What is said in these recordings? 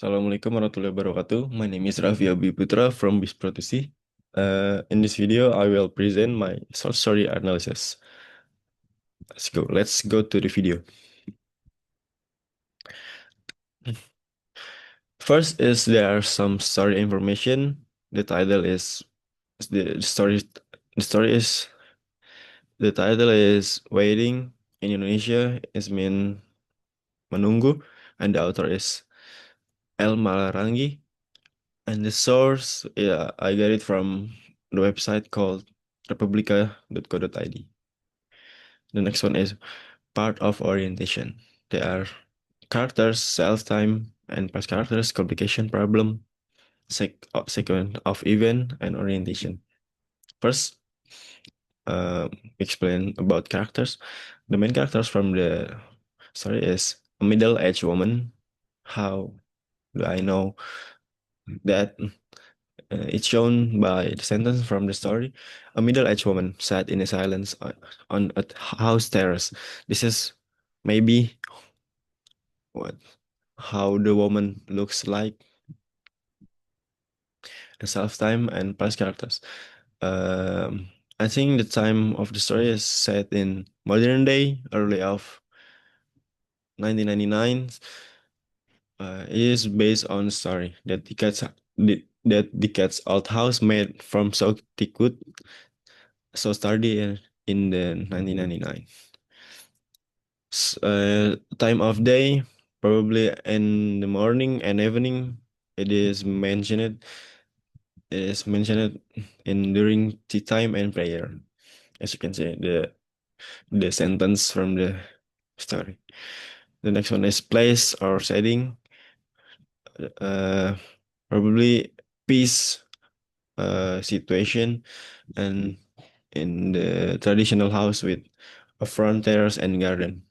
Assalamualaikum warahmatullahi wabarakatuh. My name is Raffi Abi Putra from BIS Protisi. In this video, I will present my short story analysis. Let's go. Let's go to the video. First is there are some story information. The title is the story. The story is the title is Waiting in Indonesia is mean menunggu, and the author is El Malarangi. And the source, yeah, I got it from the website called republica.co.id. The next one is part of orientation. There are characters, self-time, and past characters, complication, problem, sequence of event, and orientation. First, uh, explain about characters. The main characters from the story is a middle-aged woman. How do I know that? It's shown by the sentence from the story. A middle-aged woman sat in a silence on a house terrace. This is maybe what how the woman looks like, the self-time and past characters. Um, I think the time of the story is set in modern day, early of 1999. It is based on a story that decades old house made from soaked teakwood, so sturdy in the 1999. Time of day, probably in the morning and evening. It is mentioned in during tea time and prayer. As you can see, the sentence from the story. The next one is place or setting. Uh, Probably peace situation and in the traditional house with a front terrace and garden.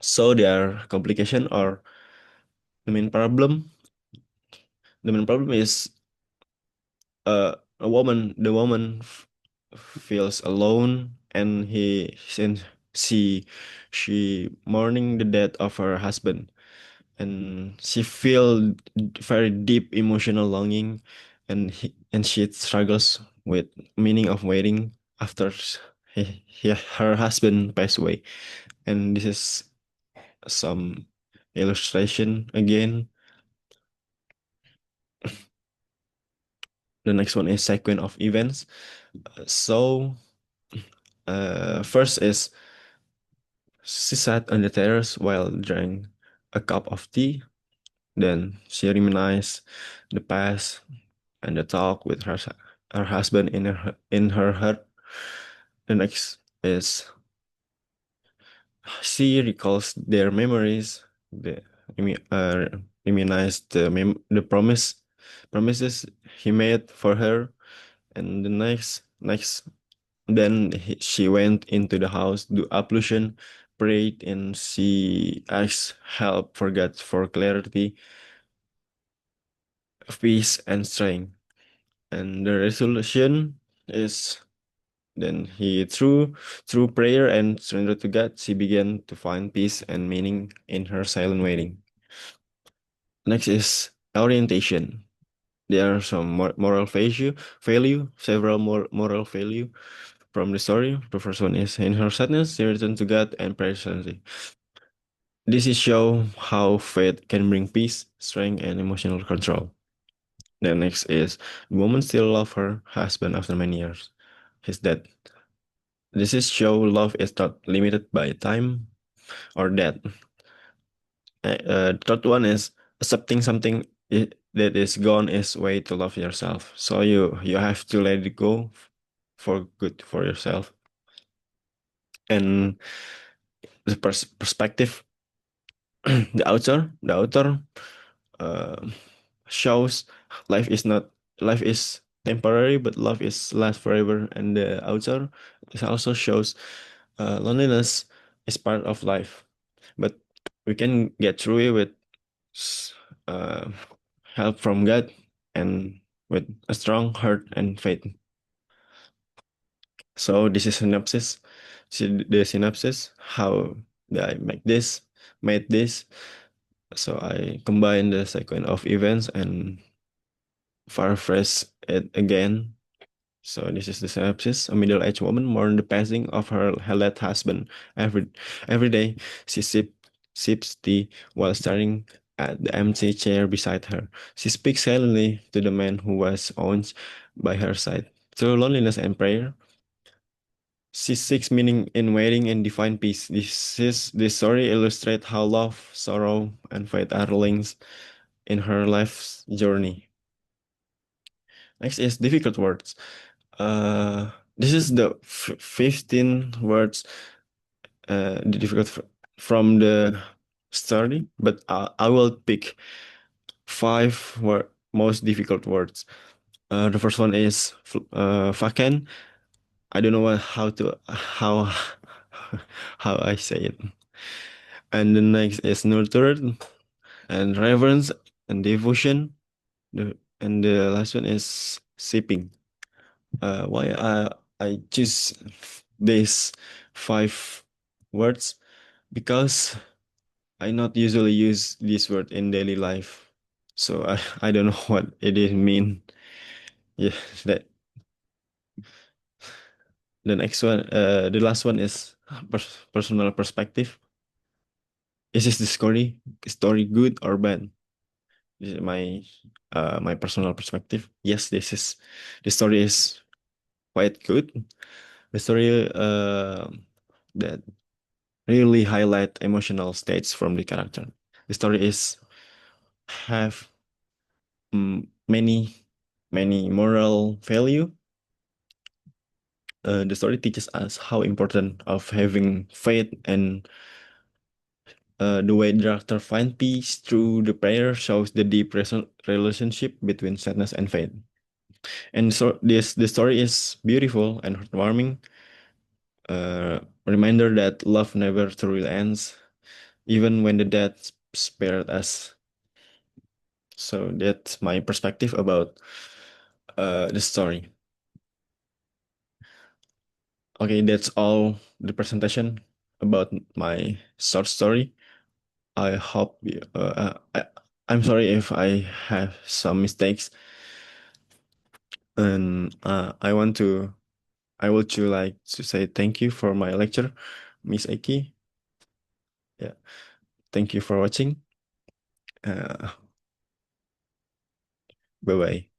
So their complication or the main problem. The main problem is a woman. The woman feels alone, and since she mourning the death of her husband, and she feel very deep emotional longing, and she struggles with meaning of waiting after her husband passed away. And this is some illustration again. The next one is sequence of events. So first is she sat on the terrace while drank a cup of tea. Then she reminisced the past and the talk with her husband in her heart. The next is she recalls their memories. The reminisce the promises he made for her. And the next then she went into the house, do ablution, prayed, and she asked help for God for clarity, peace, and strength. And the resolution is then through prayer and surrender to God, she began to find peace and meaning in her silent waiting. Next is orientation. There are some several moral value from the story. The first one is in her sadness, she returned to God and presence. This is show how faith can bring peace, strength, and emotional control. The next is the woman still love her husband after many years. He's dead. This is show love is not limited by time or death. Third one is accepting something that is gone is way to love yourself. So you have to let it go for good for yourself. And the perspective, the author uh, shows life is not life is temporary, but love is last forever. And the author it also shows loneliness is part of life, but we can get through it with uh, help from God and with a strong heart and faith. So this is synopsis. See the synopsis. How did I made this? So I combine the sequence of events and paraphrase it again. So this is the synopsis. A middle-aged woman mourns the passing of her late husband. Every day, she sips tea while staring at the empty chair beside her. She speaks silently to the man who was once by her side. Through loneliness and prayer, she seeks meaning in waiting and divine peace. This story illustrates how love, sorrow, and faith are links in her life's journey. Next is difficult words. This is the 15 words difficult from the story, but I will pick five most difficult words. The first one is Faken. I don't know how I say it. And the next is nurtured and reverence and devotion. And the last one is sipping. Why I choose these five words? Because I not usually use this word in daily life, so I don't know what it is mean. Yeah, that the next one, the last one is personal perspective. Is the story good or bad? This is my personal perspective. Yes, the story is quite good. The story that really highlight emotional states from the character. The story is have many moral value. The story teaches us how important of having faith, and the way the director find peace through the prayer shows the deep relationship between sadness and faith. And so the story is beautiful and heartwarming. Reminder that love never truly ends, even when the death spared us. So that's my perspective about the story. Okay, that's all the presentation about my short story. I hope I'm sorry if I have some mistakes, and I would you like to say thank you for my lecture, Miss Eki. Yeah, thank you for watching. Uh, bye bye.